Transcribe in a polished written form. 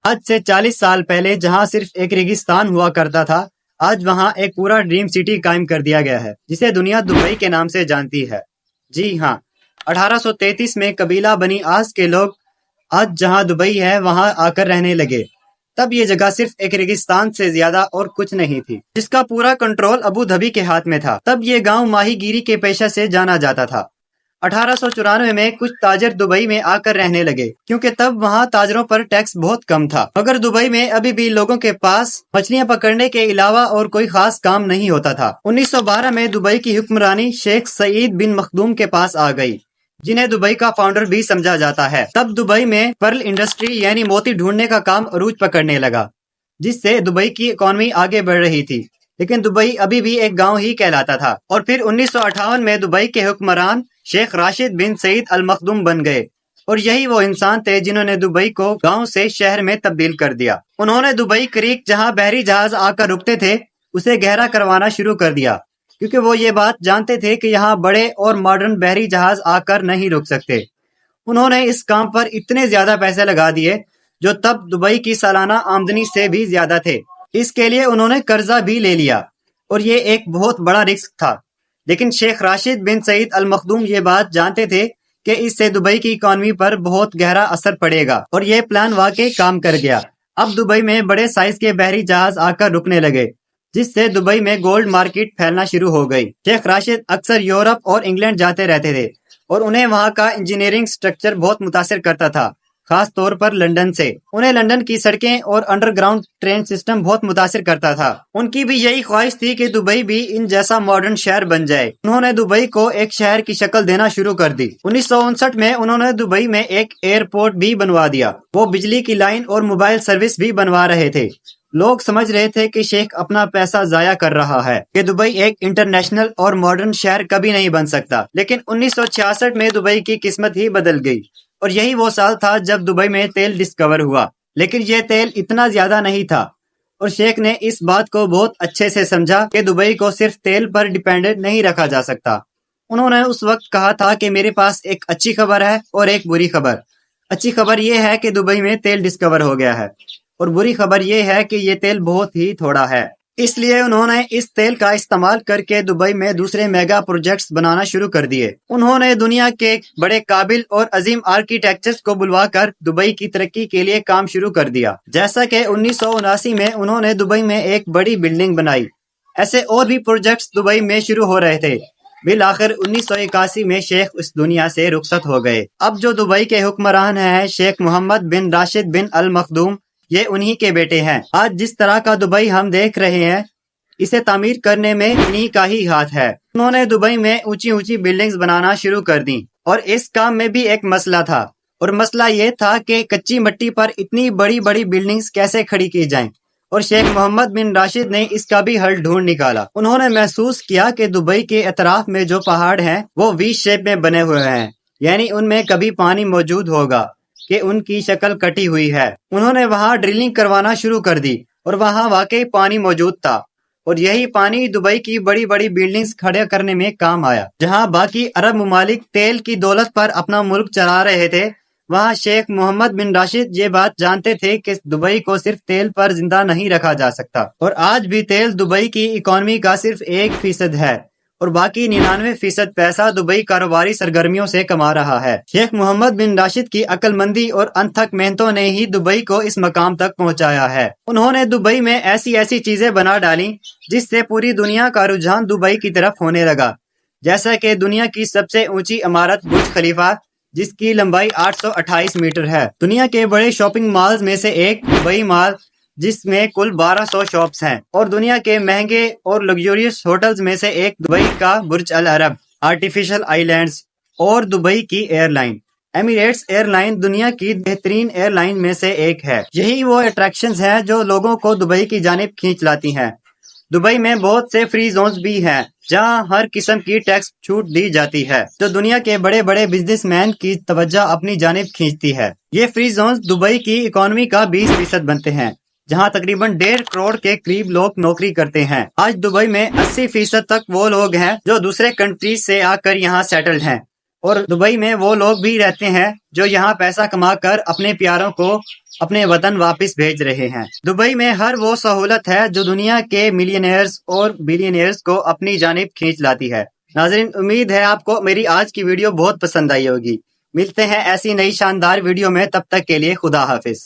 آج سے 40 سال پہلے جہاں صرف ایک ریگستان ہوا کرتا تھا، آج وہاں ایک پورا ڈریم سٹی قائم کر دیا گیا ہے جسے دنیا دبئی کے نام سے جانتی ہے۔ جی ہاں، 1833 میں قبیلہ بنی آس کے لوگ آج جہاں دبئی ہے وہاں آ کر رہنے لگے۔ تب یہ جگہ صرف ایک ریگستان سے زیادہ اور کچھ نہیں تھی، جس کا پورا کنٹرول ابو دھبی کے ہاتھ میں تھا۔ تب یہ گاؤں ماہی گیری کے پیشہ سے جانا جاتا تھا۔ 1894 میں کچھ تاجر دبئی میں آ کر رہنے لگے کیونکہ تب وہاں تاجروں پر ٹیکس بہت کم تھا، مگر دبئی میں ابھی بھی لوگوں کے پاس مچھلیاں پکڑنے کے علاوہ اور کوئی خاص کام نہیں ہوتا تھا۔ 1912 میں دبئی کی حکمرانی شیخ سعید بن مخدوم کے پاس آ گئی، جنہیں دبئی کا فاؤنڈر بھی سمجھا جاتا ہے۔ تب دبئی میں پرل انڈسٹری یعنی موتی ڈھونڈنے کا کام عروج پکڑنے لگا، جس سے دبئی کی اکانومی آگے بڑھ رہی تھی، لیکن دبئی ابھی بھی ایک گاؤں ہی کہلاتا تھا۔ اور پھر 1958 میں دبئی کے حکمران شیخ راشد بن سعید المخدوم بن گئے، اور یہی وہ انسان تھے جنہوں نے دبئی کو گاؤں سے شہر میں تبدیل کر دیا۔ انہوں نے دبئی کریک جہاں بحری جہاز آ کر رکتے تھے اسے گہرا کروانا شروع کر دیا، کیونکہ وہ یہ بات جانتے تھے کہ یہاں بڑے اور ماڈرن بحری جہاز آ کر نہیں رک سکتے۔ انہوں نے اس کام پر اتنے زیادہ پیسے لگا دیے جو تب دبئی کی سالانہ آمدنی سے بھی زیادہ تھے۔ اس کے لیے انہوں نے قرضہ بھی لے لیا، اور یہ ایک بہت بڑا رسک تھا، لیکن شیخ راشد بن سعید المخدوم یہ بات جانتے تھے کہ اس سے دبئی کی اکانومی پر بہت گہرا اثر پڑے گا، اور یہ پلان واقعی کام کر گیا۔ اب دبئی میں بڑے سائز کے بحری جہاز آ کر رکنے لگے، جس سے دبئی میں گولڈ مارکیٹ پھیلنا شروع ہو گئی۔ شیخ راشد اکثر یورپ اور انگلینڈ جاتے رہتے تھے، اور انہیں وہاں کا انجینئرنگ سٹرکچر بہت متاثر کرتا تھا، خاص طور پر لندن سے۔ انہیں لندن کی سڑکیں اور انڈر گراؤنڈ ٹرین سسٹم بہت متاثر کرتا تھا۔ ان کی بھی یہی خواہش تھی کہ دبئی بھی ان جیسا ماڈرن شہر بن جائے۔ انہوں نے دبئی کو ایک شہر کی شکل دینا شروع کر دی۔ 1959 میں انہوں نے دبئی میں ایک ایئرپورٹ بھی بنوا دیا۔ وہ بجلی کی لائن اور موبائل سروس بھی بنوا رہے تھے۔ لوگ سمجھ رہے تھے کہ شیخ اپنا پیسہ ضائع کر رہا ہے، کہ دبئی ایک انٹرنیشنل اور ماڈرن شہر کبھی نہیں بن سکتا۔ لیکن 1966 میں دبئی کی قسمت ہی بدل گئی، اور یہی وہ سال تھا جب دبئی میں تیل ڈسکور ہوا۔ لیکن یہ تیل اتنا زیادہ نہیں تھا، اور شیخ نے اس بات کو بہت اچھے سے سمجھا کہ دبئی کو صرف تیل پر ڈیپینڈنٹ نہیں رکھا جا سکتا۔ انہوں نے اس وقت کہا تھا کہ میرے پاس ایک اچھی خبر ہے اور ایک بری خبر۔ اچھی خبر یہ ہے کہ دبئی میں تیل ڈسکور ہو گیا ہے، اور بری خبر یہ ہے کہ یہ تیل بہت ہی تھوڑا ہے۔ اس لیے انہوں نے اس تیل کا استعمال کر کے دبئی میں دوسرے میگا پروجیکٹس بنانا شروع کر دیے۔ انہوں نے دنیا کے بڑے قابل اور عظیم آرکیٹیکچرز کو بلوا کر دبئی کی ترقی کے لیے کام شروع کر دیا، جیسا کہ 1979 میں انہوں نے دبئی میں ایک بڑی بلڈنگ بنائی۔ ایسے اور بھی پروجیکٹس دبئی میں شروع ہو رہے تھے۔ بالآخر 1981 میں شیخ اس دنیا سے رخصت ہو گئے۔ اب جو دبئی کے حکمران ہیں شیخ محمد بن راشد بن المخدوم، یہ انہی کے بیٹے ہیں۔ آج جس طرح کا دبئی ہم دیکھ رہے ہیں، اسے تعمیر کرنے میں انہی کا ہی ہاتھ ہے۔ انہوں نے دبئی میں اونچی اونچی بلڈنگز بنانا شروع کر دیں، اور اس کام میں بھی ایک مسئلہ تھا، اور مسئلہ یہ تھا کہ کچی مٹی پر اتنی بڑی بڑی بلڈنگز کیسے کھڑی کی جائیں، اور شیخ محمد بن راشد نے اس کا بھی حل ڈھونڈ نکالا۔ انہوں نے محسوس کیا کہ دبئی کے اطراف میں جو پہاڑ ہیں وہ وی شیپ میں بنے ہوئے ہیں، یعنی ان میں کبھی پانی موجود ہوگا، کہ ان کی شکل کٹی ہوئی ہے۔ انہوں نے وہاں ڈرلنگ کروانا شروع کر دی، اور وہاں واقعی پانی موجود تھا، اور یہی پانی دبئی کی بڑی بڑی بلڈنگز کھڑے کرنے میں کام آیا۔ جہاں باقی عرب ممالک تیل کی دولت پر اپنا ملک چلا رہے تھے، وہاں شیخ محمد بن راشد یہ بات جانتے تھے کہ دبئی کو صرف تیل پر زندہ نہیں رکھا جا سکتا، اور آج بھی تیل دبئی کی اکانومی کا صرف 1% ہے، اور باقی 99% پیسہ دبئی کاروباری سرگرمیوں سے کما رہا ہے۔ شیخ محمد بن راشد کی عقل مندی اور انتھک محنتوں نے ہی دبئی کو اس مقام تک پہنچایا ہے۔ انہوں نے دبئی میں ایسی چیزیں بنا ڈالیں جس سے پوری دنیا کا رجحان دبئی کی طرف ہونے لگا، جیسا کہ دنیا کی سب سے اونچی عمارت برج خلیفہ، جس کی لمبائی 828 میٹر ہے۔ دنیا کے بڑے شاپنگ مالز میں سے ایک دبئی مال، جس میں کل 1200 شاپس ہیں، اور دنیا کے مہنگے اور لگژریس ہوٹلز میں سے ایک دبئی کا Burj al Arab, artificial islands, اور دبئی کی airline Emirates airline دنیا کی بہترین ایئر لائن میں سے ایک ہے۔ یہی وہ اٹریکشنز ہیں جو لوگوں کو دبئی کی جانب کھینچ لاتی ہیں۔ دبئی میں بہت سے فری زونز بھی ہیں جہاں ہر قسم کی ٹیکس چھوٹ دی جاتی ہے، جو دنیا کے بڑے بڑے بزنس مین کی توجہ اپنی جانب کھینچتی ہے۔ یہ فری زونز دبئی کی اکانومی کا 20% بنتے ہیں، جہاں تقریباً 1.5 کروڑ کے قریب لوگ نوکری کرتے ہیں۔ آج دبئی میں 80% تک وہ لوگ ہیں جو دوسرے کنٹریز سے آ کر یہاں سیٹلڈ ہیں۔ اور دبئی میں وہ لوگ بھی رہتے ہیں جو یہاں پیسہ کما کر اپنے پیاروں کو اپنے وطن واپس بھیج رہے ہیں۔ دبئی میں ہر وہ سہولت ہے جو دنیا کے ملینئرز اور بلینئرز کو اپنی جانب کھینچ لاتی ہے۔ ناظرین، امید ہے آپ کو میری آج کی ویڈیو بہت پسند آئی ہوگی۔ ملتے ہیں ایسی نئی شاندار ویڈیو میں، تب تک کے لیے خدا حافظ۔